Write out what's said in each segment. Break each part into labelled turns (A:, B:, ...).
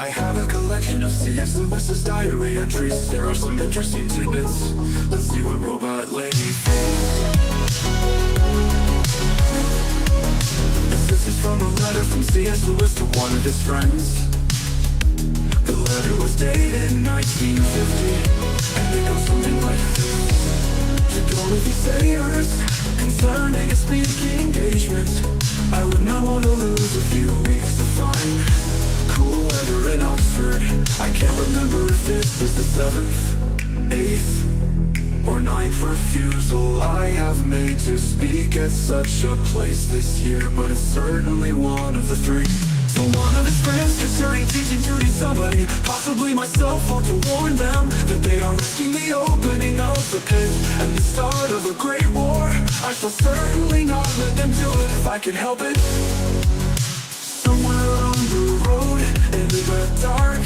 A: I have a collection of C.S. Lewis's diary entries. There are some interesting tidbits. Let's see what Robot Lady thinks. This is from a letter from C.S. Lewis to one of his friends. The letter was dated in 1950, and it goes something like this. To Dorothy Sayers, concerning a speaking engagement, I would not want to lose a few weeks to find cool weather in Oxford. I can't remember if this was the 7th, 8th, or 9th refusal I have made to speak at such a place this year, but it's certainly one of the 3. So one of his friends concerning teaching duty somebody, possibly myself, ought to warn them that they are risking the opening of the pit and the start of a great war. I shall certainly not let them do it if I can help it. Somewhere on the road, in the dark,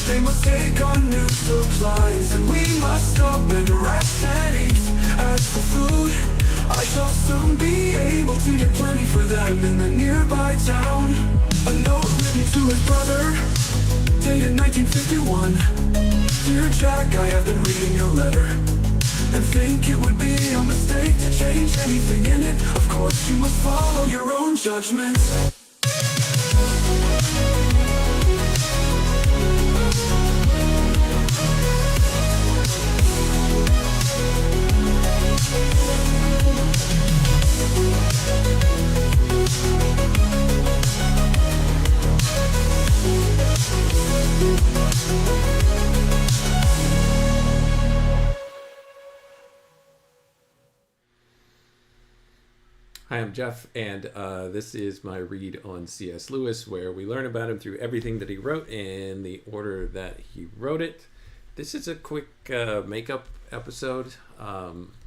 A: they must take on new supplies, and we must stop and rest and eat. As for food, I shall soon be able to get plenty for them in the nearby town. A note written to his brother, dated 1951. Dear Jack, I have been reading your letter and think it would be a mistake to change anything in it. Of course, you must follow your own judgment.
B: Hi, I'm Jeff, and this is my read on C.S. Lewis, where we learn about him through everything that he wrote in the order that he wrote it. This is a quick makeup episode.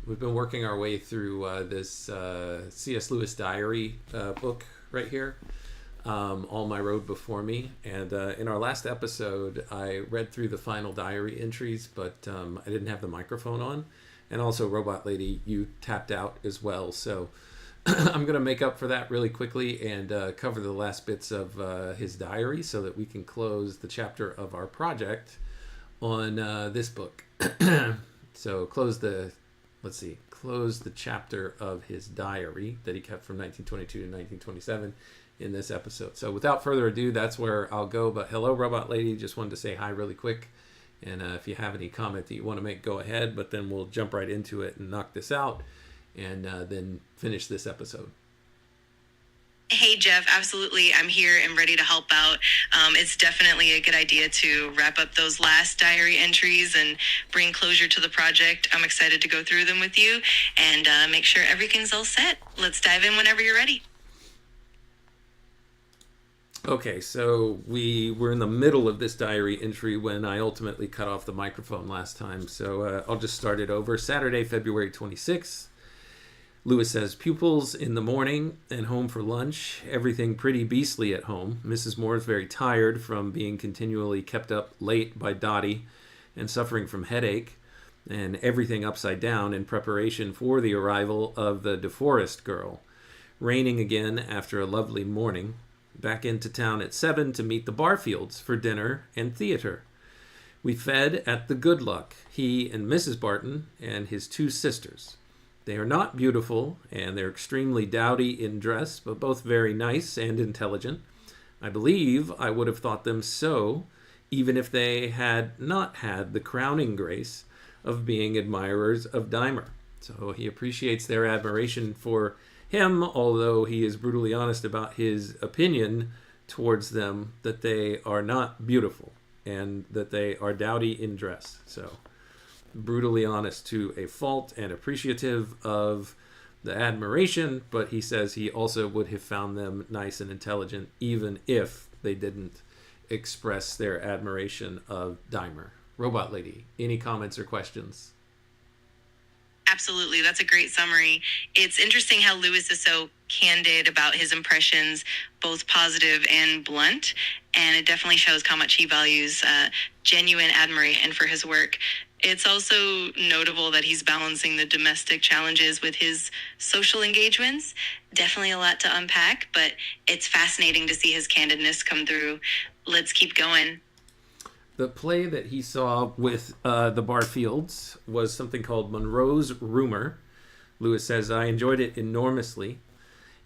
B: We've been working our way through this C.S. Lewis diary book right here, All My Road Before Me. And in our last episode, I read through the final diary entries, but I didn't have the microphone on. And also, Robot Lady, you tapped out as well, so I'm going to make up for that really quickly and cover the last bits of his diary so that we can close the chapter of our project on this book. So close the chapter of his diary that he kept from 1922 to 1927 in this episode. So without further ado, that's where I'll go. But hello, Robot Lady. Just wanted to say hi really quick. And if you have any comment that you want to make, go ahead. But then we'll jump right into it and knock this out and then finish this episode.
C: Hey, Jeff, absolutely. I'm here and ready to help out. It's definitely a good idea to wrap up those last diary entries and bring closure to the project. I'm excited to go through them with you and make sure everything's all set. Let's dive in whenever you're ready.
B: Okay, so we were in the middle of this diary entry when I ultimately cut off the microphone last time. So I'll just start it over. Saturday, February 26th. Lewis says, pupils in the morning and home for lunch. Everything pretty beastly at home. Mrs. Moore is very tired from being continually kept up late by Dottie and suffering from headache, and everything upside down in preparation for the arrival of the DeForest girl. Raining again after a lovely morning. Back into town at 7 to meet the Barfields for dinner and theater. We fed at the Good Luck, he and Mrs. Barton and his 2 sisters. They are not beautiful, and they're extremely dowdy in dress, but both very nice and intelligent. I believe I would have thought them so, even if they had not had the crowning grace of being admirers of Dymer. So he appreciates their admiration for him, although he is brutally honest about his opinion towards them that they are not beautiful and that they are dowdy in dress. So brutally honest to a fault and appreciative of the admiration, but he says he also would have found them nice and intelligent even if they didn't express their admiration of Dymer. Robot Lady, any comments or questions?
C: Absolutely. That's a great summary. It's interesting how Lewis is so candid about his impressions, both positive and blunt, and it definitely shows how much he values genuine admiration for his work. It's also notable that he's balancing the domestic challenges with his social engagements. Definitely a lot to unpack, but it's fascinating to see his candidness come through. Let's keep going.
B: The play that he saw with the Barfields was something called Monroe's Rumor. Lewis says, I enjoyed it enormously.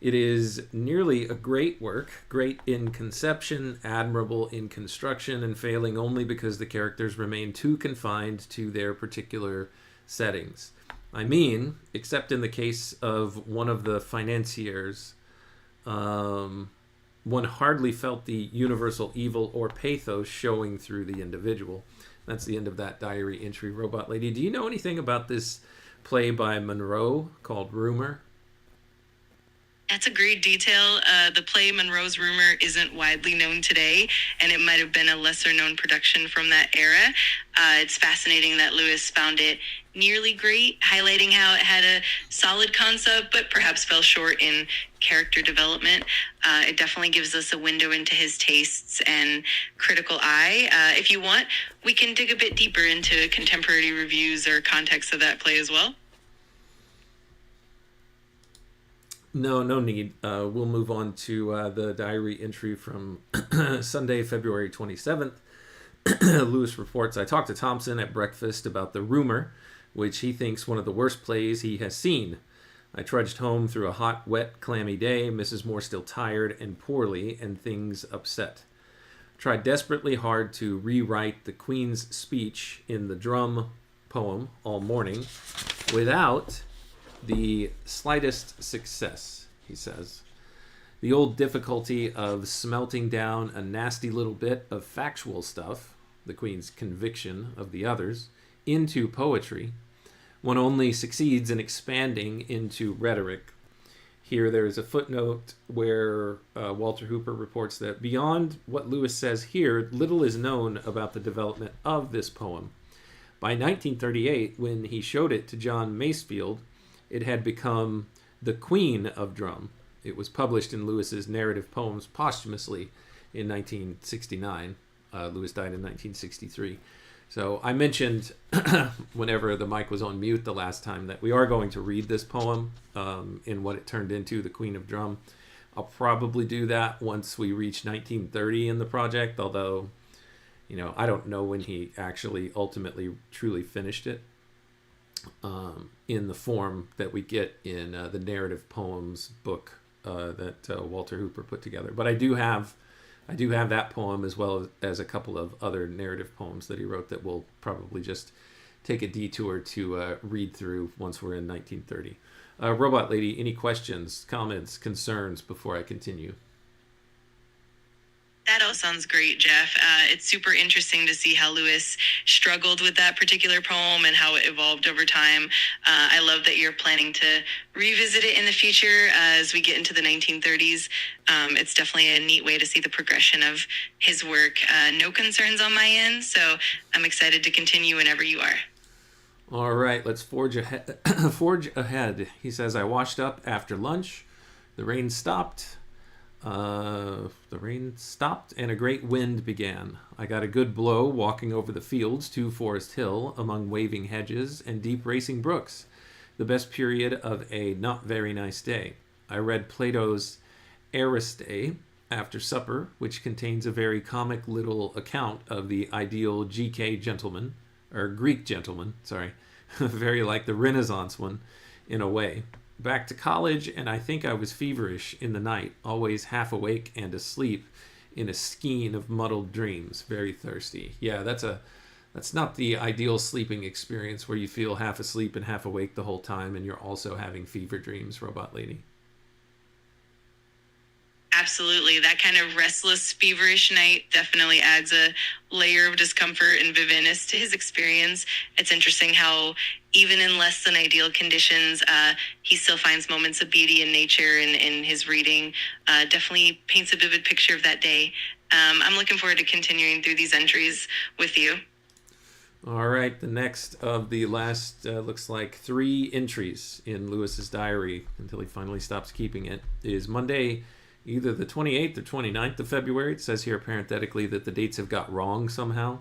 B: It is nearly a great work, great in conception, admirable in construction, and failing only because the characters remain too confined to their particular settings. I mean, except in the case of one of the financiers, one hardly felt the universal evil or pathos showing through the individual. That's the end of that diary entry, Robot Lady. Do you know anything about this play by Monroe called Rumor?
C: That's a great detail. The play Monroe's Rumor isn't widely known today, and it might have been a lesser-known production from that era. It's fascinating that Lewis found it nearly great, highlighting how it had a solid concept, but perhaps fell short in character development. It definitely gives us a window into his tastes and critical eye. If you want, we can dig a bit deeper into contemporary reviews or context of that play as well.
B: No need. We'll move on to the diary entry from Sunday, February 27th. Lewis reports, I talked to Thompson at breakfast about The Rumor, which he thinks one of the worst plays he has seen. I trudged home through a hot, wet, clammy day, Mrs. Moore still tired and poorly, and things upset. Tried desperately hard to rewrite the Queen's speech in the drum poem all morning without the slightest success, he says. The old difficulty of smelting down a nasty little bit of factual stuff, the Queen's conviction of the others, into poetry, one only succeeds in expanding into rhetoric. Here there is a footnote where Walter Hooper reports that beyond what Lewis says here, little is known about the development of this poem. By 1938, when he showed it to John Masefield, it had become the Queen of Drum. It was published in Lewis's narrative poems posthumously in 1969. Lewis died in 1963. So I mentioned whenever the mic was on mute the last time that we are going to read this poem in what it turned into, the Queen of Drum. I'll probably do that once we reach 1930 in the project, although, I don't know when he actually ultimately truly finished it. In the form that we get in the narrative poems book that Walter Hooper put together. But I do have that poem as well as a couple of other narrative poems that he wrote that we'll probably just take a detour to read through once we're in 1930. Robot Lady, any questions, comments, concerns before I continue?
C: That all sounds great, Jeff. It's super interesting to see how Lewis struggled with that particular poem and how it evolved over time. I love that you're planning to revisit it in the future as we get into the 1930s. It's definitely a neat way to see the progression of his work. No concerns on my end, so I'm excited to continue whenever you are.
B: All right, let's forge ahead. He says, I washed up after lunch. The rain stopped. And a great wind began. I got a good blow walking over the fields to Forest Hill among waving hedges and deep racing brooks, the best period of a not very nice day. I read Plato's Aristae after supper, which contains a very comic little account of the ideal Greek gentleman, very like the Renaissance one in a way. Back to college, and I think I was feverish in the night, always half awake and asleep in a skein of muddled dreams, very thirsty. Yeah, that's not the ideal sleeping experience where you feel half asleep and half awake the whole time and you're also having fever dreams, Robot Lady.
C: Absolutely. That kind of restless, feverish night definitely adds a layer of discomfort and vividness to his experience. It's interesting how even in less than ideal conditions, he still finds moments of beauty in nature and in his reading. Definitely paints a vivid picture of that day. I'm looking forward to continuing through these entries with you.
B: All right, the next of the last, looks like 3 entries in Lewis's diary until he finally stops keeping it, is Monday, either the 28th or 29th of February. It says here parenthetically that the dates have got wrong somehow.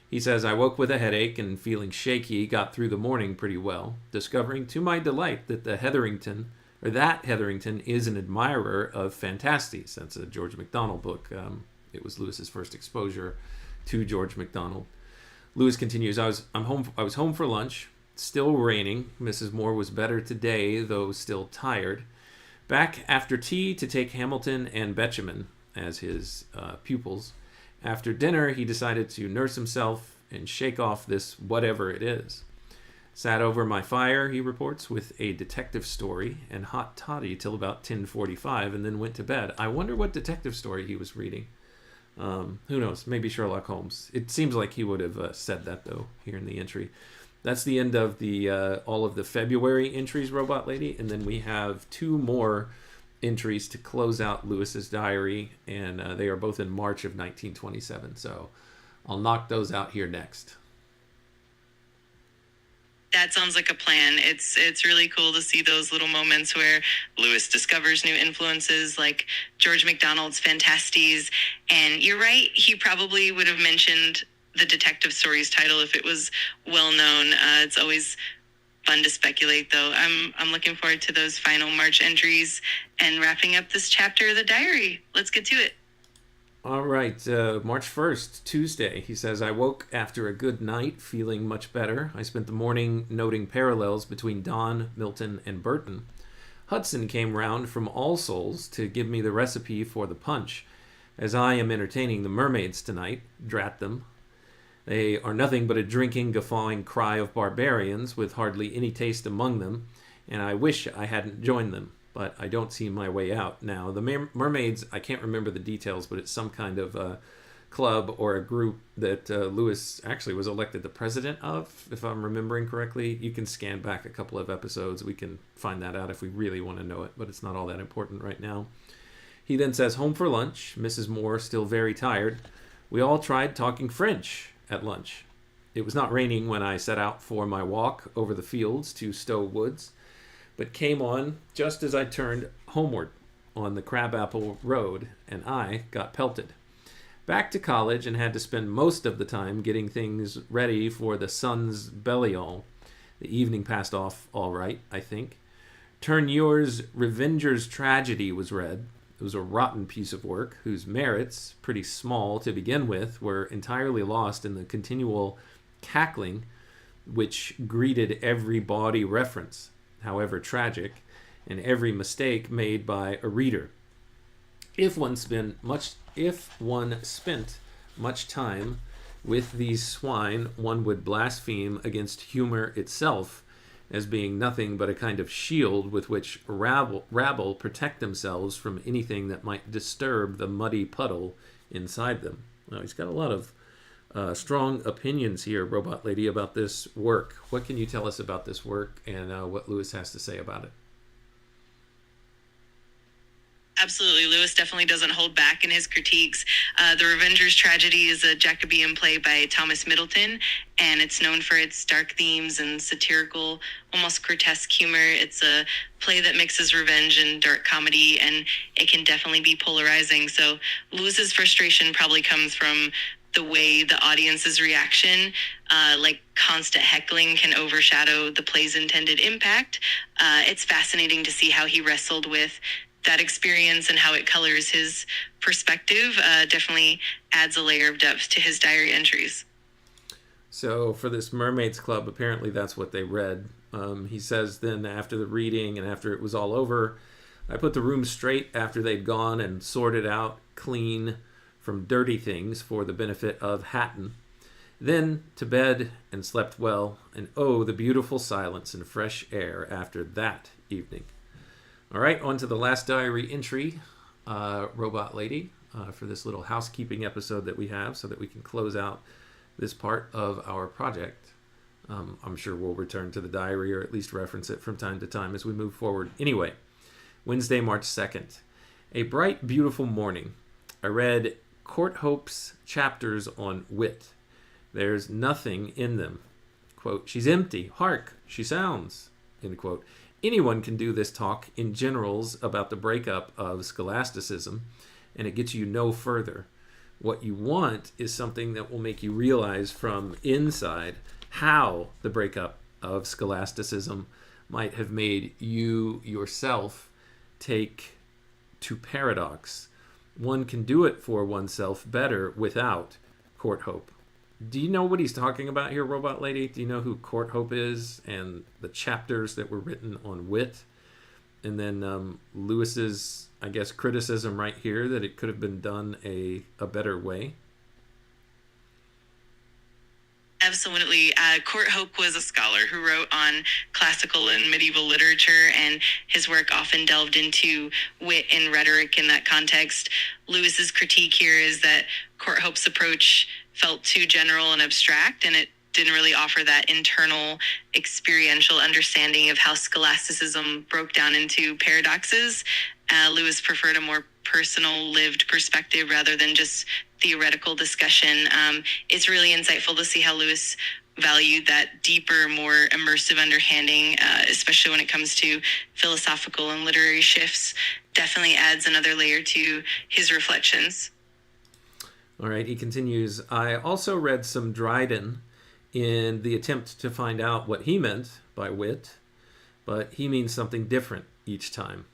B: He says, I woke with a headache and feeling shaky, got through the morning pretty well, discovering to my delight that Hetherington is an admirer of Fantastes. That's a George MacDonald book. It was Lewis's first exposure to George MacDonald. Lewis continues, I was home for lunch, still raining. Mrs. Moore was better today, though still tired. Back after tea to take Hamilton and Betjeman as his pupils. After dinner, he decided to nurse himself and shake off this whatever it is. Sat over my fire, he reports, with a detective story and hot toddy till about 10:45, and then went to bed. I wonder what detective story he was reading. Who knows? Maybe Sherlock Holmes. It seems like he would have said that, though, here in the entry. That's the end of the all of the February entries, Robot Lady, and then we have 2 more entries to close out Lewis's diary, and they are both in March of 1927. So I'll knock those out here next.
C: That sounds like a plan. It's really cool to see those little moments where Lewis discovers new influences like George MacDonald's Fantasties. And you're right, he probably would have mentioned the detective story's title if it was well known. It's always fun to speculate, though. I'm looking forward to those final March entries and wrapping up this chapter of the diary. Let's get to it.
B: All right, March 1st, Tuesday. He says, I woke after a good night, feeling much better. I spent the morning noting parallels between Donne, Milton, and Burton. Hudson came round from All Souls to give me the recipe for the punch. As I am entertaining the mermaids tonight, drat them. They are nothing but a drinking, guffawing cry of barbarians with hardly any taste among them, and I wish I hadn't joined them. But I don't see my way out now. The mermaids, I can't remember the details, but it's some kind of club or a group that Lewis actually was elected the president of, if I'm remembering correctly. You can scan back a couple of episodes. We can find that out if we really want to know it, but it's not all that important right now. He then says, home for lunch. Mrs. Moore still very tired. We all tried talking French at lunch. It was not raining when I set out for my walk over the fields to Stowe Woods, but came on just as I turned homeward on the Crabapple Road, and I got pelted. Back to college and had to spend most of the time getting things ready for the Sun's Belial. The evening passed off all right, I think. Tourneur's Revenger's Tragedy was read. It was a rotten piece of work whose merits, pretty small to begin with, were entirely lost in the continual cackling which greeted every bawdy reference, however tragic, and every mistake made by a reader. If one spent much time with these swine, one would blaspheme against humor itself as being nothing but a kind of shield with which rabble protect themselves from anything that might disturb the muddy puddle inside them. Now, he's got a lot of strong opinions here, Robot Lady, about this work. What can you tell us about this work and what Lewis has to say about it?
C: Absolutely. Lewis definitely doesn't hold back in his critiques. The Revenger's Tragedy is a Jacobean play by Thomas Middleton, and it's known for its dark themes and satirical, almost grotesque humor. It's a play that mixes revenge and dark comedy, and it can definitely be polarizing. So Lewis's frustration probably comes from the way the audience's reaction, like constant heckling, can overshadow the play's intended impact. It's fascinating to see how he wrestled with that experience and how it colors his perspective. Definitely adds a layer of depth to his diary entries.
B: So for this Mermaids Club, apparently that's what they read. He says then after the reading and after it was all over, I put the room straight after they'd gone and sorted out clean from dirty things for the benefit of Hatton. Then to bed and slept well, and oh, the beautiful silence and fresh air after that evening. All right, on to the last diary entry, Robot Lady, for this little housekeeping episode that we have so that we can close out this part of our project. I'm sure we'll return to the diary or at least reference it from time to time as we move forward. Anyway, Wednesday, March 2nd. A bright, beautiful morning. I read Courthope's chapters on wit. There's nothing in them. Quote, she's empty. Hark, she sounds. End quote. Anyone can do this talk in generals about the breakup of scholasticism, and it gets you no further. What you want is something that will make you realize from inside how the breakup of scholasticism might have made you yourself take to paradox. One can do it for oneself better without, Courthope. Do you know what he's talking about here, Robot Lady? Do you know who Courthope is and the chapters that were written on wit? And then Lewis's, I guess, criticism right here that it could have been done a better way.
C: Absolutely. Courthope was a scholar who wrote on classical and medieval literature, and his work often delved into wit and rhetoric in that context. Lewis's critique here is that Courthope's approach felt too general and abstract, and it didn't really offer that internal experiential understanding of how scholasticism broke down into paradoxes. Lewis preferred a more personal, lived perspective rather than just theoretical discussion. It's really insightful to see how Lewis valued that deeper, more immersive understanding, especially when it comes to philosophical and literary shifts. Definitely adds another layer to his reflections.
B: All right, he continues, I also read some Dryden in the attempt to find out what he meant by wit, but he means something different each time.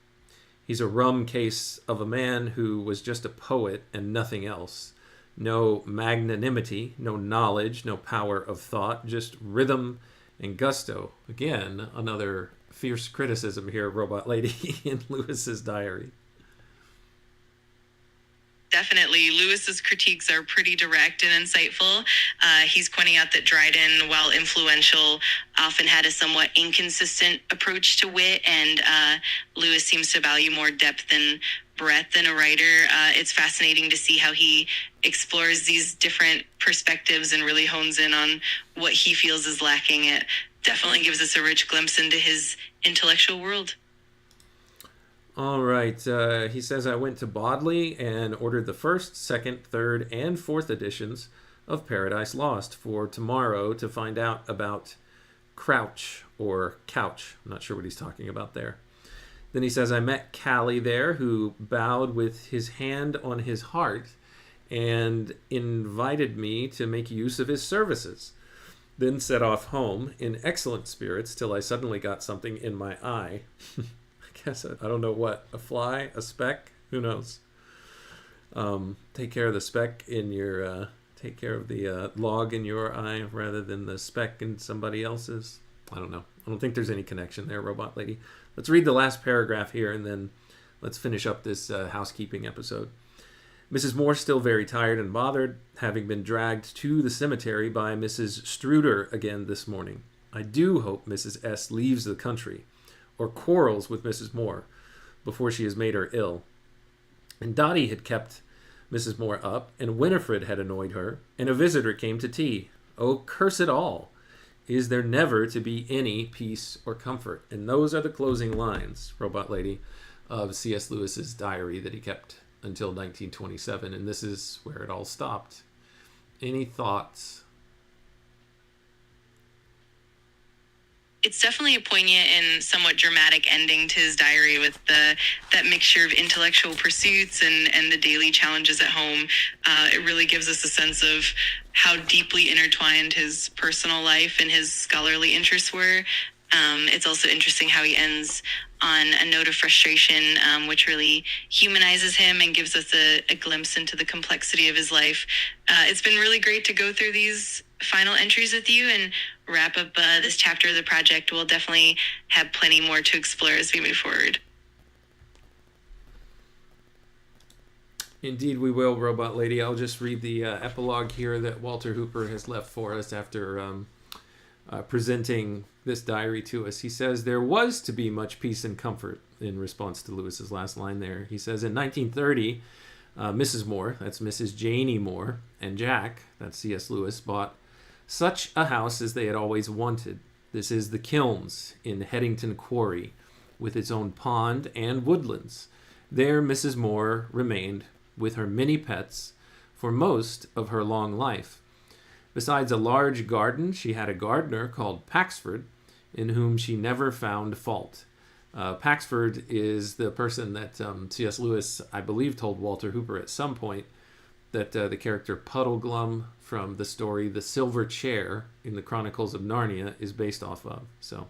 B: He's a rum case of a man who was just a poet and nothing else. No magnanimity, no knowledge, no power of thought, just rhythm and gusto. Again, another fierce criticism here, Robot Lady, in Lewis's diary.
C: Definitely. Lewis's critiques are pretty direct and insightful. He's pointing out that Dryden, while influential, often had a somewhat inconsistent approach to wit, and Lewis seems to value more depth and breadth in a writer. It's fascinating to see how he explores these different perspectives and really hones in on what he feels is lacking. It definitely gives us a rich glimpse into his intellectual world.
B: All right. He says, I went to Bodley and ordered the first, second, third, and fourth editions of Paradise Lost for tomorrow to find out about Crouch or Couch. I'm not sure what he's talking about there. Then he says, I met Callie there, who bowed with his hand on his heart and invited me to make use of his services. Then set off home in excellent spirits till I suddenly got something in my eye. I don't know what, a fly, a speck, who knows. Take care of the speck in your take care of the log in your eye rather than the speck in somebody else's. I don't know. I don't think there's any connection there, Robot Lady. Let's read the last paragraph here and then let's finish up this housekeeping episode. Mrs. Moore, still very tired and bothered, having been dragged to the cemetery by Mrs. Struder again this morning. I do hope Mrs. S. leaves the country or quarrels with Mrs. Moore before she has made her ill. And Dottie had kept Mrs. Moore up, and Winifred had annoyed her, and a visitor came to tea. Oh, curse it all! Is there never to be any peace or comfort? And those are the closing lines, Robot Lady, of C.S. Lewis's diary that he kept until 1927, and this is where it all stopped. Any thoughts?
C: It's definitely a poignant and somewhat dramatic ending to his diary with that mixture of intellectual pursuits and the daily challenges at home. It really gives us a sense of how deeply intertwined his personal life and his scholarly interests were. It's also interesting how he ends on a note of frustration, which really humanizes him and gives us a glimpse into the complexity of his life. It's been really great to go through these final entries with you and wrap up this chapter of the project. We'll definitely have plenty more to explore as we move forward.
B: Indeed we will, Robot Lady. I'll just read the epilogue here that Walter Hooper has left for us after presenting this diary to us. He says, there was to be much peace and comfort in response to Lewis's last line there. He says, in 1930, Mrs. Moore, that's Mrs. Janie Moore, and Jack, that's C.S. Lewis, bought such a house as they had always wanted. This is the Kilns in Headington Quarry, with its own pond and woodlands. There Mrs. Moore remained with her many pets for most of her long life. Besides a large garden, she had a gardener called Paxford, in whom she never found fault. Paxford is the person that C.S. Lewis, I believe, told Walter Hooper at some point that the character Puddleglum from the story The Silver Chair in the Chronicles of Narnia is based off of. So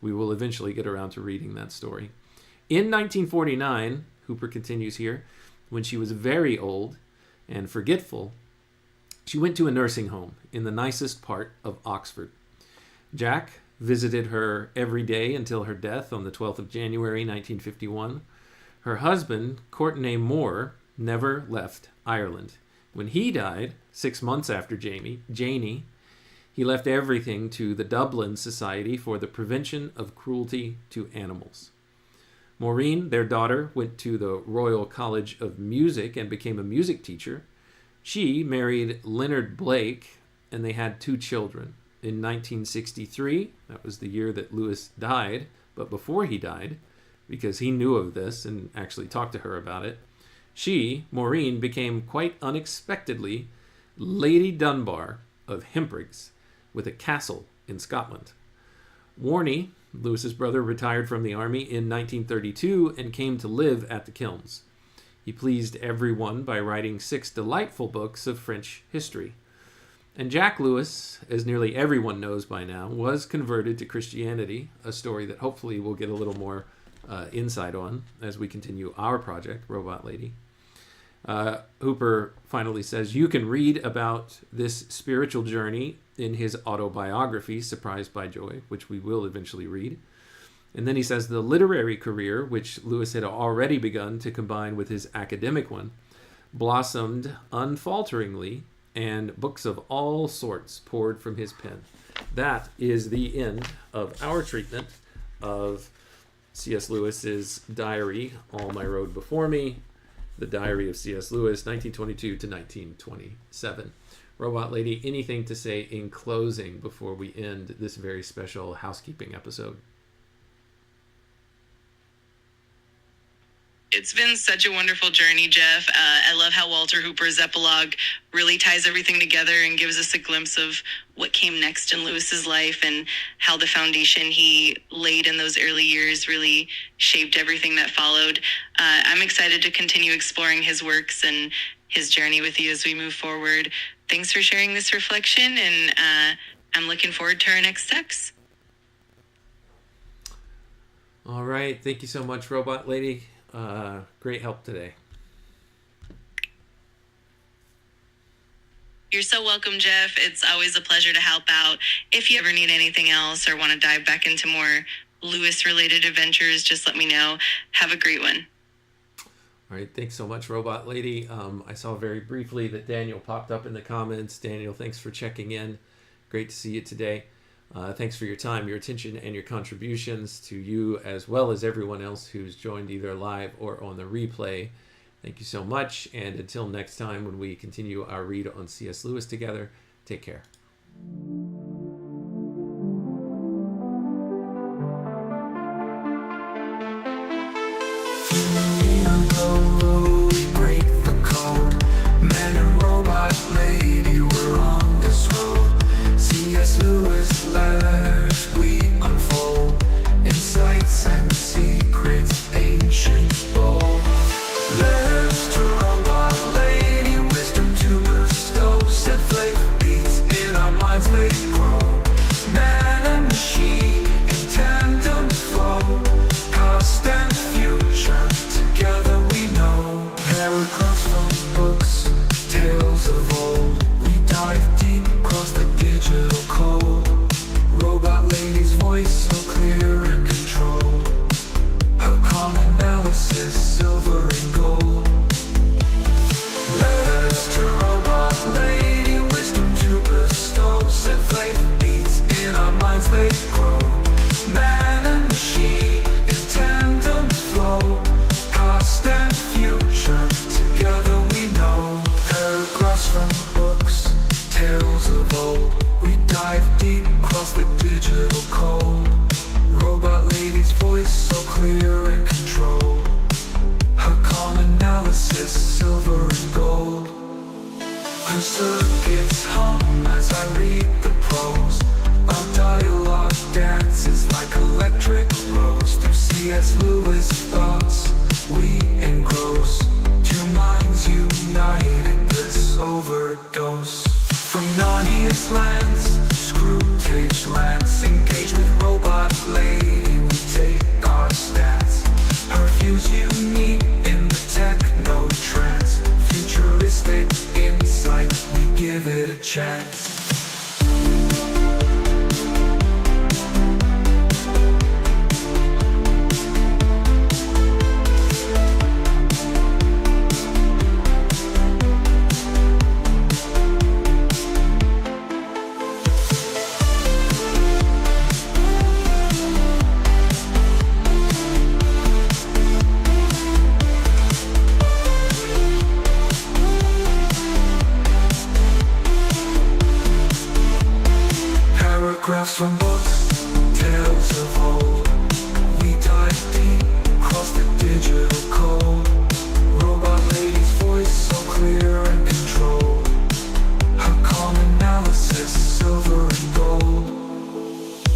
B: we will eventually get around to reading that story. In 1949, Hooper continues here, when she was very old and forgetful, She went to a nursing home in the nicest part of Oxford. Jack visited her every day until her death on the 12th of January 1951. Her husband, Courtenay Moore, never left Ireland. When he died, 6 months after Janie, he left everything to the Dublin Society for the Prevention of Cruelty to Animals. Maureen, their daughter, went to the Royal College of Music and became a music teacher. She married Leonard Blake, and they had 2 children. In 1963, that was the year that Lewis died, but before he died, because he knew of this and actually talked to her about it, she, Maureen, became quite unexpectedly Lady Dunbar of Hempriggs, with a castle in Scotland. Warney, Lewis's brother, retired from the army in 1932 and came to live at the Kilns. He pleased everyone by writing 6 delightful books of French history. And Jack Lewis, as nearly everyone knows by now, was converted to Christianity, a story that hopefully we'll get a little more insight on as we continue our project, Robot Lady. Hooper finally says, you can read about this spiritual journey in his autobiography, Surprised by Joy, which we will eventually read. And then he says the literary career, which Lewis had already begun to combine with his academic one, blossomed unfalteringly, and books of all sorts poured from his pen. That is the end of our treatment of C.S. Lewis's diary, All My Road Before Me, the diary of C.S. Lewis, 1922 to 1927. Robot Lady, anything to say in closing before we end this very special housekeeping episode?
C: It's been such a wonderful journey, Jeff. I love how Walter Hooper's epilogue really ties everything together and gives us a glimpse of what came next in Lewis's life and how the foundation he laid in those early years really shaped everything that followed. I'm excited to continue exploring his works and his journey with you as we move forward. Thanks for sharing this reflection, and I'm looking forward to our next steps.
B: All right. Thank you so much, Robot Lady. Great help today.
C: You're so welcome, Jeff. It's always a pleasure to help out. If you ever need anything else or want to dive back into more Lewis-related adventures, just let me know. Have a great one.
B: All right. Thanks so much, Robot Lady. I saw very briefly that Daniel popped up in the comments. Daniel, thanks for checking in. Great to see you today. Thanks for your time, your attention, and your contributions, to you as well as everyone else who's joined either live or on the replay. Thank you so much, and until next time when we continue our read on C.S. Lewis together, take care.
A: Break the code. Man and robot lady, we're on this road. C.S. Lewis letters we unfold, insights and secrets ancient bold. Letters to robot lady, wisdom to bestow, set faith beats in our minds they grow. Man and machine in tandem flow, past and future together we know. Paragraphs from books, tales of old, we dive deep across the digital code. Robot lady's voice so clear and controlled, her calm analysis silver and gold. Letters to robot lady, wisdom to bestow, set faith beats in our minds they grow. Man and machine in tandem flow, past and future together we know. Paragraphs from books, tales of old, we dive deep across the digital code. Robot lady's voice so clear and controlled, her calm analysis silver and gold. Her circuits hum as I read the prose, our dialogue dances like electric rose. Through C.S. Lewis thoughts we engross, two minds united, this overdose. From Narnia's lands, Screwtape lands, engage with robot lady, we take our stance. Her views unique in the techno trance, futuristic insight we give. give it a chance. Paragraphs from books, tales of old. We dive deep, cross the digital code. Robot lady's voice so clear and controlled. Her calm analysis, silver and gold.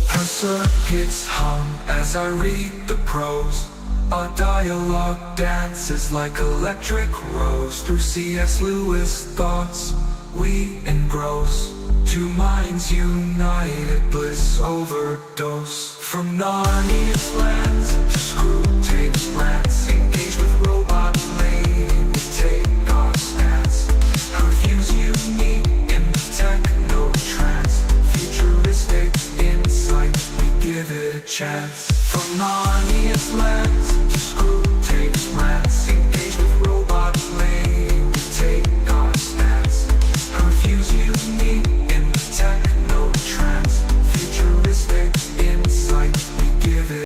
A: Her circuits hum as I read the prose. Our dialogue dances like electric rose. Through C.S. Lewis thoughts we engross. Two minds united, bliss overdose. From Narnia's lands to Screwtape's rants, engage with robot lady, we take our stance. Her views unique in the techno trance. Futuristic insight, we give it a chance. From Narnia's lands